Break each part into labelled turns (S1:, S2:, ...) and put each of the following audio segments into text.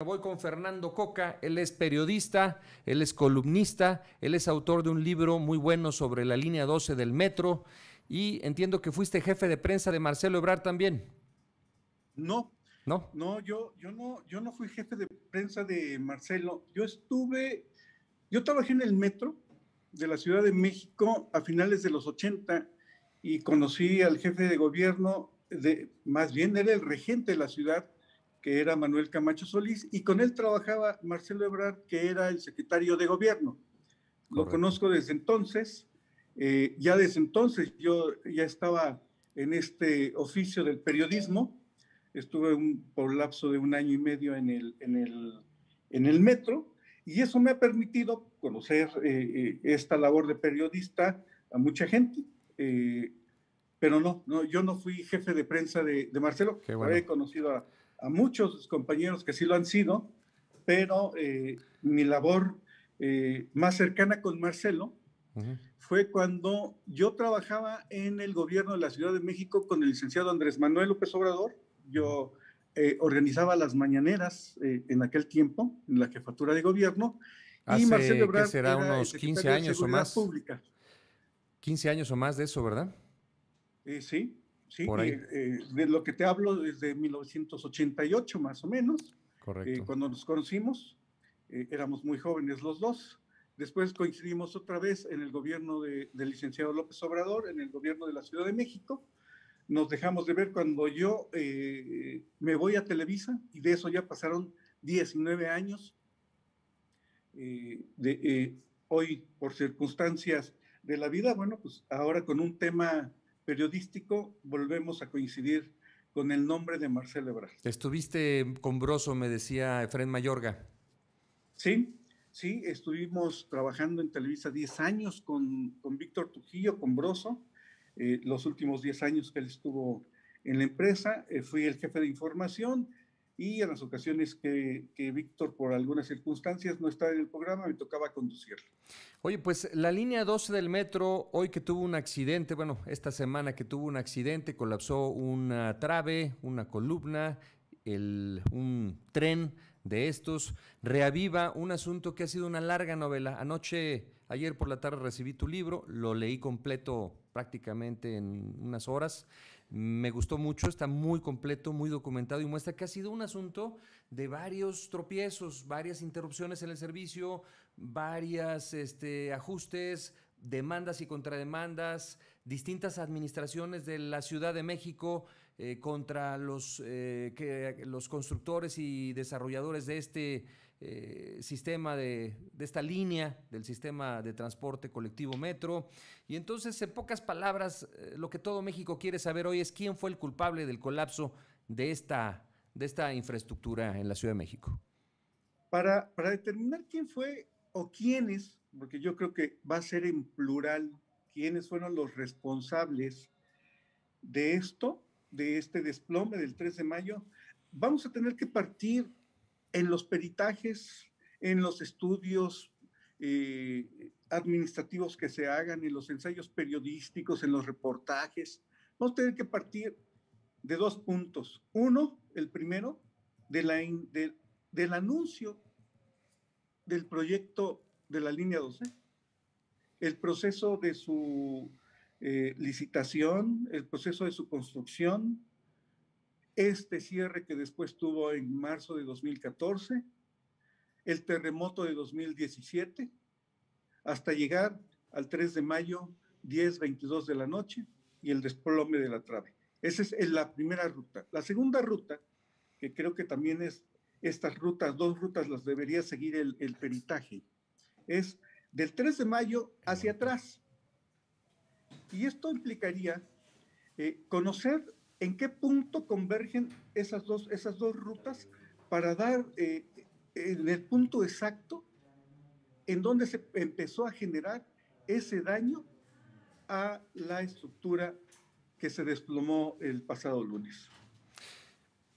S1: Voy con Fernando Coca, él es periodista, él es columnista, él es autor de un libro muy bueno sobre la línea 12 del metro y entiendo que fuiste jefe de prensa de Marcelo Ebrard también,
S2: No,
S1: ¿no?
S2: yo no fui jefe de prensa de Marcelo. Yo trabajé en el metro de la Ciudad de México a finales de los 80 y conocí al jefe de gobierno, más bien era el regente de la ciudad, que era Manuel Camacho Solís, y con él trabajaba Marcelo Ebrard, que era el secretario de gobierno. Lo
S1: Correcto.
S2: conozco desde entonces. Ya desde entonces yo ya estaba en este oficio del periodismo. Estuve por lapso de un año y medio en el metro, y eso me ha permitido conocer esta labor de periodista a mucha gente. Pero no, yo no fui jefe de prensa de Marcelo.
S1: Qué bueno.
S2: He conocido a muchos compañeros que sí lo han sido, pero mi labor más cercana con Marcelo fue cuando yo trabajaba en el gobierno de la Ciudad de México con el licenciado Andrés Manuel López Obrador. Yo organizaba las mañaneras en aquel tiempo, en la jefatura de gobierno, y Marcelo
S1: Hace, ¿qué
S2: Ebrard
S1: será?
S2: era el
S1: Unos 15
S2: secretario de
S1: años o
S2: Seguridad
S1: más.
S2: Pública.
S1: 15 años o más de eso, ¿verdad?
S2: Sí, sí,
S1: Por ahí.
S2: de lo que te hablo desde 1988 más o menos,
S1: Correcto.
S2: cuando nos conocimos, éramos muy jóvenes los dos. Después coincidimos otra vez en el gobierno del licenciado López Obrador, en el gobierno de la Ciudad de México. Nos dejamos de ver cuando yo me voy a Televisa, y de eso ya pasaron 19 años. Hoy, por circunstancias de la vida, bueno, pues ahora con un tema periodístico volvemos a coincidir con el nombre de Marcelo Ebrard.
S1: Estuviste con Broso, me decía Efrén Mayorga.
S2: Sí, sí, estuvimos trabajando en Televisa 10 años con Víctor Trujillo, con Broso. Los últimos 10 años que él estuvo en la empresa, fui el jefe de información, y en las ocasiones que Víctor, por algunas circunstancias, no estaba en el programa, me tocaba conducirlo.
S1: Oye, pues la línea 12 del metro, hoy que tuvo un accidente, bueno, esta semana que tuvo un accidente, colapsó una trave, una columna, un tren de estos, reaviva un asunto que ha sido una larga novela. Ayer por la tarde recibí tu libro, lo leí completo prácticamente en unas horas. Me gustó mucho, está muy completo, muy documentado y muestra que ha sido un asunto de varios tropiezos, varias interrupciones en el servicio, varias ajustes, demandas y contrademandas, distintas administraciones de la Ciudad de México contra los constructores y desarrolladores de este sistema, de esta línea del sistema de transporte colectivo metro. Y entonces, en pocas palabras, lo que todo México quiere saber hoy es quién fue el culpable del colapso de esta infraestructura en la Ciudad de México.
S2: Para determinar quién fue o quiénes, porque yo creo que va a ser en plural, quiénes fueron los responsables de esto, de este desplome del 3 de mayo, vamos a tener que partir en los peritajes, en los estudios administrativos que se hagan, en los ensayos periodísticos, en los reportajes. Vamos a tener que partir de dos puntos. Uno, el primero, del anuncio del proyecto de la línea 12, el proceso de su licitación, el proceso de su construcción, este cierre que después tuvo en marzo de 2014, el terremoto de 2017, hasta llegar al 3 de mayo, 10:22 de la noche, y el desplome de la trave. Esa es la primera ruta. La segunda ruta, que creo que también es estas rutas, dos rutas las debería seguir el peritaje, es del 3 de mayo hacia atrás. Y esto implicaría conocer en qué punto convergen esas dos rutas para dar en el punto exacto en donde se empezó a generar ese daño a la estructura que se desplomó el pasado lunes.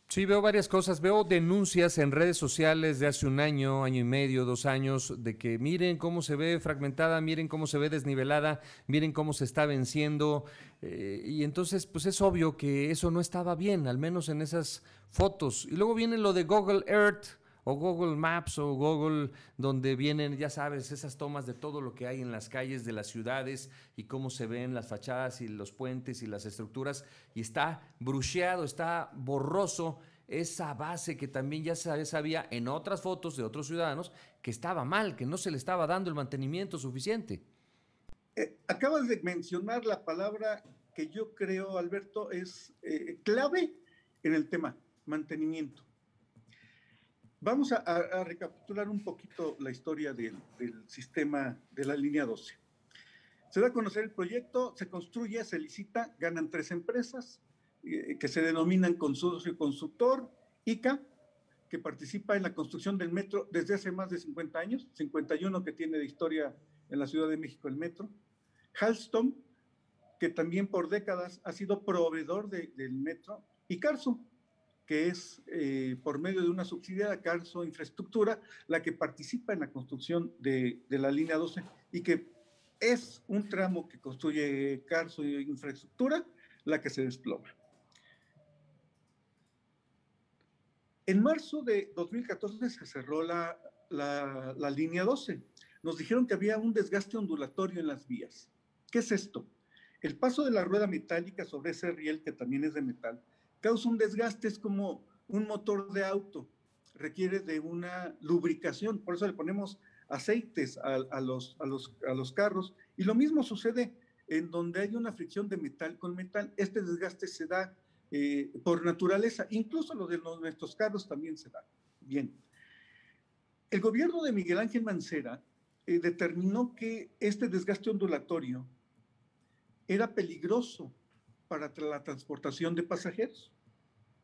S1: Sí, veo varias cosas. Veo denuncias en redes sociales de hace un año, año y medio, 2 años, de que miren cómo se ve fragmentada, miren cómo se ve desnivelada, miren cómo se está venciendo. Y entonces, pues es obvio que eso no estaba bien, al menos en esas fotos. Y luego viene lo de Google Earth o Google Maps o Google, donde vienen, ya sabes, esas tomas de todo lo que hay en las calles de las ciudades y cómo se ven las fachadas y los puentes y las estructuras, y está brusheado, está borroso esa base que también ya se sabía en otras fotos de otros ciudadanos que estaba mal, que no se le estaba dando el mantenimiento suficiente.
S2: Acabas de mencionar la palabra que yo creo, Alberto, es clave en el tema, mantenimiento. Vamos a recapitular un poquito la historia del sistema de la línea 12. Se da a conocer el proyecto, se construye, se licita, ganan 3 empresas que se denominan consorcio constructor, ICA, que participa en la construcción del metro desde hace más de 50 años, 51 que tiene de historia en la Ciudad de México el metro, Alstom, que también por décadas ha sido proveedor del metro, y Carso, que es por medio de una subsidiaria, Carso Infraestructura, la que participa en la construcción de la línea 12 y que es un tramo que construye Carso Infraestructura la que se desploma. En marzo de 2014 se cerró la línea 12. Nos dijeron que había un desgaste ondulatorio en las vías. ¿Qué es esto? El paso de la rueda metálica sobre ese riel, que también es de metal, causa un desgaste, es como un motor de auto, requiere de una lubricación, por eso le ponemos aceites a los carros, y lo mismo sucede en donde hay una fricción de metal con metal, este desgaste se da por naturaleza, incluso lo de nuestros carros también se da. Bien, el gobierno de Miguel Ángel Mancera determinó que este desgaste ondulatorio era peligroso para la transportación de pasajeros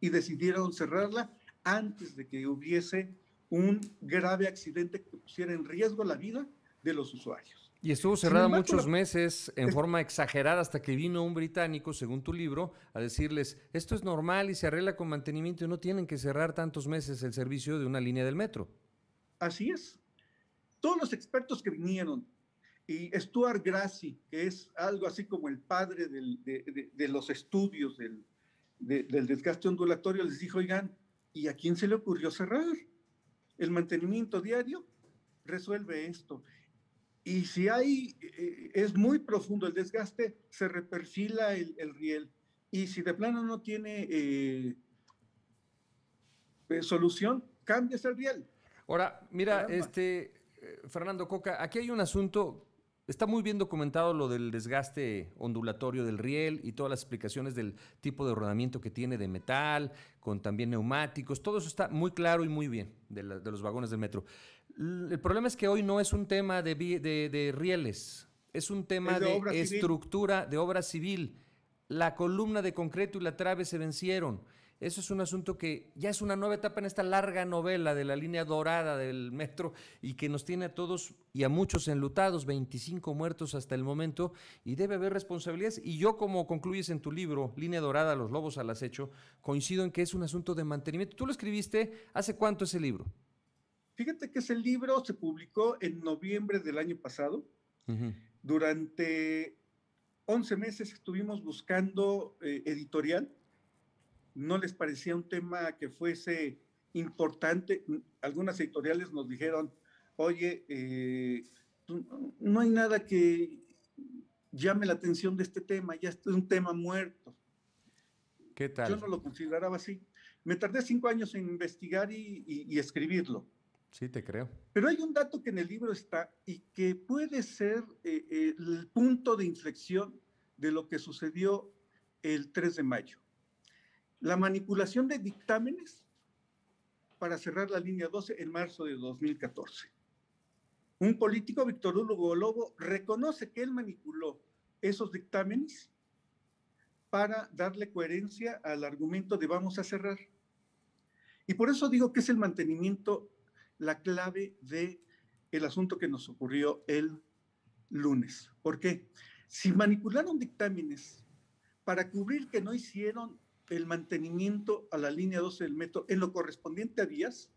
S2: y decidieron cerrarla antes de que hubiese un grave accidente que pusiera en riesgo la vida de los usuarios.
S1: Y estuvo cerrada muchos meses en forma exagerada hasta que vino un británico, según tu libro, a decirles, esto es normal y se arregla con mantenimiento y no tienen que cerrar tantos meses el servicio de una línea del metro.
S2: Así es. Todos los expertos que vinieron, y Stuart Grassi, que es algo así como el padre de los estudios del desgaste ondulatorio, les dijo, oigan, ¿y a quién se le ocurrió cerrar? El mantenimiento diario resuelve esto. Y si es muy profundo el desgaste, se reperfila el riel. Y si de plano no tiene solución, cambias el riel.
S1: Ahora, mira, Fernando Coca, aquí hay un asunto. Está muy bien documentado lo del desgaste ondulatorio del riel y todas las explicaciones del tipo de rodamiento que tiene de metal, con también neumáticos. Todo eso está muy claro y muy bien de los vagones del metro. El problema es que hoy no es un tema de rieles, es un tema de estructura, de obra civil. La columna de concreto y la trave se vencieron. Eso es un asunto que ya es una nueva etapa en esta larga novela de la línea dorada del metro y que nos tiene a todos y a muchos enlutados, 25 muertos hasta el momento, y debe haber responsabilidades. Y yo, como concluyes en tu libro, Línea Dorada, los lobos al acecho, coincido en que es un asunto de mantenimiento. ¿Tú lo escribiste? ¿Hace cuánto ese libro?
S2: Fíjate que ese libro se publicó en noviembre del año pasado. Durante 11 meses estuvimos buscando editorial. No les parecía un tema que fuese importante. Algunas editoriales nos dijeron, oye, no hay nada que llame la atención de este tema, ya es un tema muerto.
S1: ¿Qué tal?
S2: Yo no lo consideraba así. Me tardé 5 años en investigar y escribirlo.
S1: Sí, te creo.
S2: Pero hay un dato que en el libro está y que puede ser el punto de inflexión de lo que sucedió el 3 de mayo. La manipulación de dictámenes para cerrar la línea 12 en marzo de 2014. Un político, Víctor Hugo Lobo, reconoce que él manipuló esos dictámenes para darle coherencia al argumento de vamos a cerrar. Y por eso digo que es el mantenimiento la clave del asunto que nos ocurrió el lunes. ¿Por qué? Si manipularon dictámenes para cubrir que no hicieron el mantenimiento a la línea 12 del metro en lo correspondiente a vías,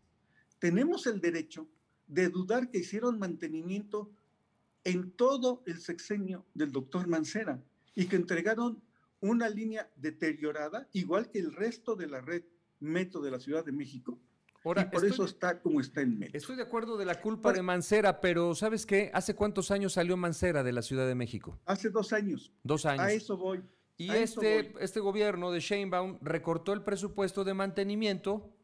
S2: tenemos el derecho de dudar que hicieron mantenimiento en todo el sexenio del doctor Mancera y que entregaron una línea deteriorada, igual que el resto de la red metro de la Ciudad de México, Y
S1: Ahora,
S2: por eso está como está el metro.
S1: estoy de acuerdo de la culpa
S2: Ahora,
S1: de Mancera, pero ¿sabes qué? ¿Hace cuántos años salió Mancera de la Ciudad de México?
S2: hace 2 años,
S1: Dos
S2: a
S1: años.
S2: eso voy,
S1: Y
S2: a eso voy.
S1: este gobierno de Sheinbaum recortó el presupuesto de mantenimiento,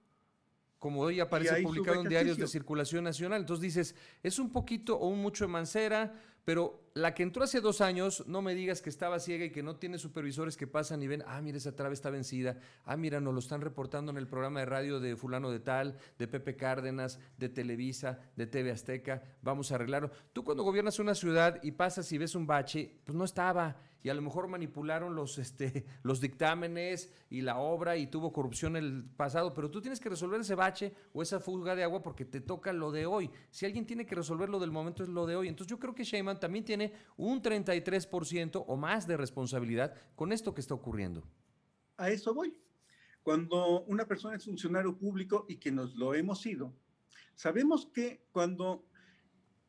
S1: como hoy
S2: Y
S1: aparece
S2: ahí sube
S1: publicado en diarios de
S2: ejercicio.
S1: circulación nacional. Entonces dices, es un poquito o un mucho de Mancera, pero la que entró hace 2 años, no me digas que estaba ciega y que no tiene supervisores que pasan y ven, ah, mira, esa trave está vencida, ah, mira, nos lo están reportando en el programa de radio de fulano de tal, de Pepe Cárdenas, de Televisa, de TV Azteca, vamos a arreglarlo. Tú cuando gobiernas una ciudad y pasas y ves un bache, pues no estaba, y a lo mejor manipularon los dictámenes y la obra y tuvo corrupción el pasado, pero tú tienes que resolver ese bache o esa fuga de agua porque te toca lo de hoy. Si alguien tiene que resolver lo del momento es lo de hoy. Entonces yo creo que Sheinbaum también tiene un 33% o más de responsabilidad con esto que está ocurriendo.
S2: A eso voy. Cuando una persona es funcionario público y que nos lo hemos sido, sabemos que cuando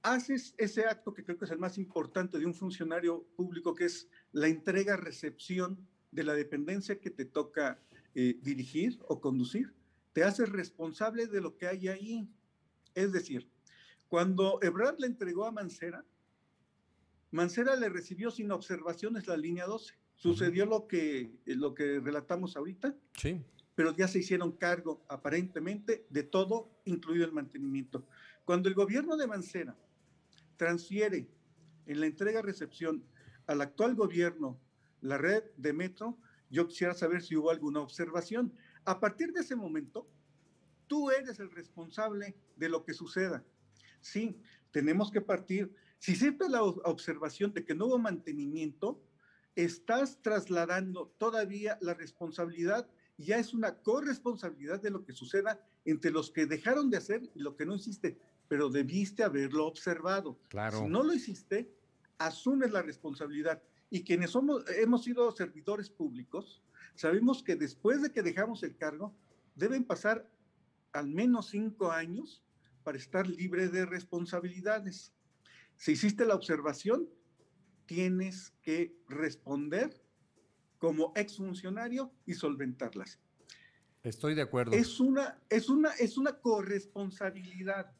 S2: haces ese acto que creo que es el más importante de un funcionario público, que es la entrega-recepción de la dependencia que te toca dirigir o conducir, te haces responsable de lo que hay ahí. Es decir, cuando Ebrard le entregó a Mancera, Mancera le recibió sin observaciones la línea 12. Sucedió lo que relatamos ahorita,
S1: Sí.
S2: pero ya se hicieron cargo aparentemente de todo, incluido el mantenimiento. Cuando el gobierno de Mancera transfiere en la entrega-recepción al actual gobierno la red de metro, yo quisiera saber si hubo alguna observación. A partir de ese momento, tú eres el responsable de lo que suceda. Sí, tenemos que partir. Si siempre la observación de que no hubo mantenimiento, estás trasladando todavía la responsabilidad, ya es una corresponsabilidad de lo que suceda entre los que dejaron de hacer y lo que no hiciste, pero debiste haberlo observado. Si
S1: Claro.
S2: no lo hiciste, asumes la responsabilidad. Y quienes hemos sido servidores públicos, sabemos que después de que dejamos el cargo, deben pasar al menos 5 años para estar libre de responsabilidades. Si hiciste la observación, tienes que responder como exfuncionario y solventarlas.
S1: Estoy de acuerdo.
S2: Es una corresponsabilidad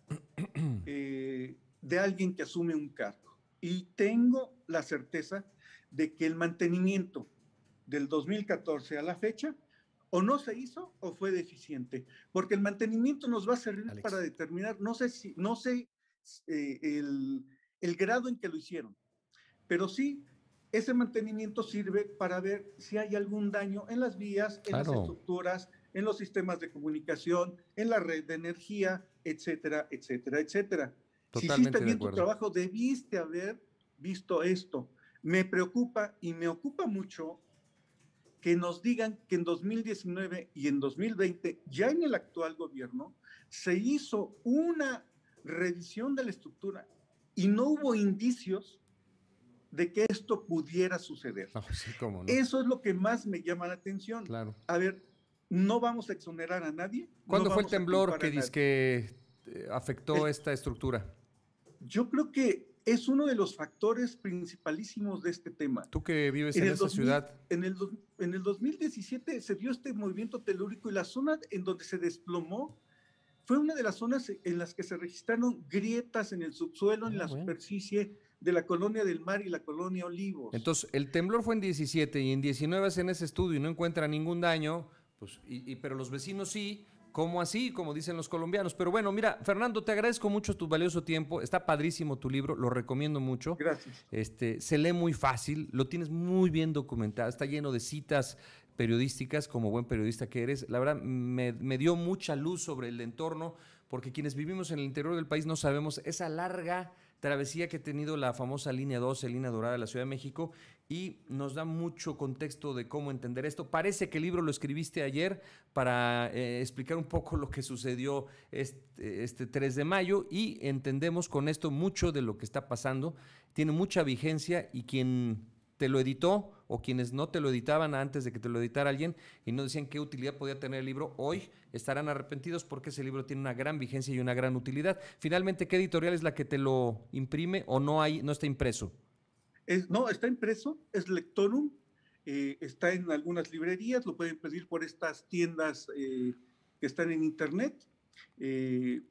S2: de alguien que asume un cargo. Y tengo la certeza de que el mantenimiento del 2014 a la fecha o no se hizo o fue deficiente, porque el mantenimiento nos va a servir
S1: Alex.
S2: para determinar, no sé el grado en que lo hicieron, pero sí, ese mantenimiento sirve para ver si hay algún daño en las vías, en las
S1: Claro.
S2: estructuras, en los sistemas de comunicación, en la red de energía, etcétera, etcétera, etcétera. Si hiciste
S1: Totalmente de
S2: bien tu
S1: acuerdo.
S2: trabajo, debiste haber visto esto. Me preocupa y me ocupa mucho que nos digan que en 2019 y en 2020, ya en el actual gobierno, se hizo una revisión de la estructura y no hubo indicios de que esto pudiera suceder.
S1: No, sí, cómo no.
S2: Eso es lo que más me llama la atención.
S1: Claro.
S2: A ver, no vamos a exonerar a nadie.
S1: ¿Cuándo
S2: no
S1: fue el
S2: vamos a
S1: temblor
S2: culpar
S1: que
S2: a nadie.
S1: dizque afectó
S2: El-
S1: esta estructura?
S2: Yo creo que es uno de los factores principalísimos de este tema.
S1: Tú que vives
S2: En
S1: en
S2: el,
S1: esa
S2: 2000,
S1: ciudad,
S2: en el 2017 se dio este movimiento telúrico y la zona en donde se desplomó fue una de las zonas en las que se registraron grietas en el subsuelo, en la
S1: bueno.
S2: superficie de la Colonia del Mar y la Colonia Olivos.
S1: Entonces, el temblor fue en 17 y en 19 hacen ese estudio y no encuentran ningún daño, pues, pero los vecinos sí. ¿Cómo así? Como dicen los colombianos. Pero bueno, mira, Fernando, te agradezco mucho tu valioso tiempo. Está padrísimo tu libro, lo recomiendo mucho.
S2: Gracias.
S1: Se lee muy fácil, lo tienes muy bien documentado, está lleno de citas periodísticas, como buen periodista que eres. La verdad, me dio mucha luz sobre el entorno, porque quienes vivimos en el interior del país no sabemos esa larga travesía que ha tenido la famosa línea 12, línea dorada de la Ciudad de México, y nos da mucho contexto de cómo entender esto. Parece que el libro lo escribiste ayer para explicar un poco lo que sucedió este 3 de mayo y entendemos con esto mucho de lo que está pasando. Tiene mucha vigencia y quien te lo editó o quienes no te lo editaban antes de que te lo editara alguien y no decían qué utilidad podía tener el libro, hoy estarán arrepentidos porque ese libro tiene una gran vigencia y una gran utilidad. Finalmente, ¿qué editorial es la que te lo imprime o no está impreso?
S2: No, está impreso, es Lectorum, está en algunas librerías, lo pueden pedir por estas tiendas que están en internet. Eh,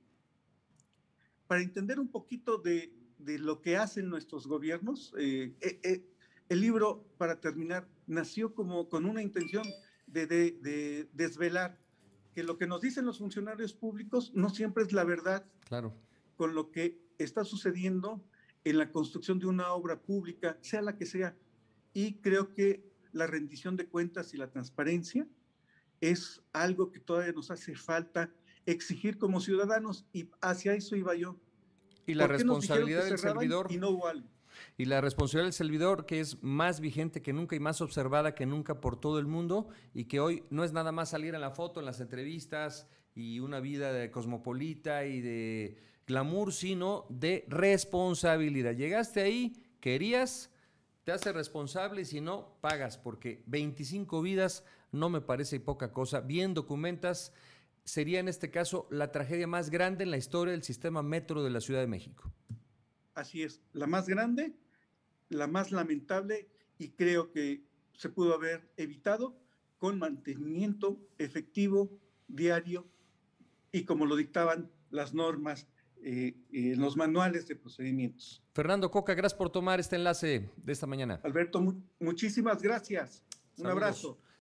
S2: para entender un poquito de lo que hacen nuestros gobiernos, el libro, para terminar, nació como con una intención de desvelar que lo que nos dicen los funcionarios públicos no siempre es la verdad.
S1: Claro.
S2: Con lo que está sucediendo en la construcción de una obra pública, sea la que sea. Y creo que la rendición de cuentas y la transparencia es algo que todavía nos hace falta exigir como ciudadanos, y hacia eso iba yo.
S1: Y la
S2: ¿Por qué nos dijeron que
S1: responsabilidad del
S2: cerraban
S1: servidor.
S2: y no hubo algo?
S1: Y la responsabilidad del servidor, que es más vigente que nunca y más observada que nunca por todo el mundo, y que hoy no es nada más salir en la foto, en las entrevistas y una vida de cosmopolita y de glamour, sino de responsabilidad. Llegaste ahí, querías, te haces responsable, y si no, pagas, porque 25 vidas no me parece poca cosa. Bien documentas, sería en este caso la tragedia más grande en la historia del sistema metro de la Ciudad de México.
S2: Así es, la más grande, la más lamentable, y creo que se pudo haber evitado con mantenimiento efectivo, diario, y como lo dictaban las normas en los manuales de procedimientos.
S1: Fernando Coca, gracias por tomar este enlace de esta mañana.
S2: Alberto, muchísimas gracias. Un
S1: Saludos.
S2: abrazo.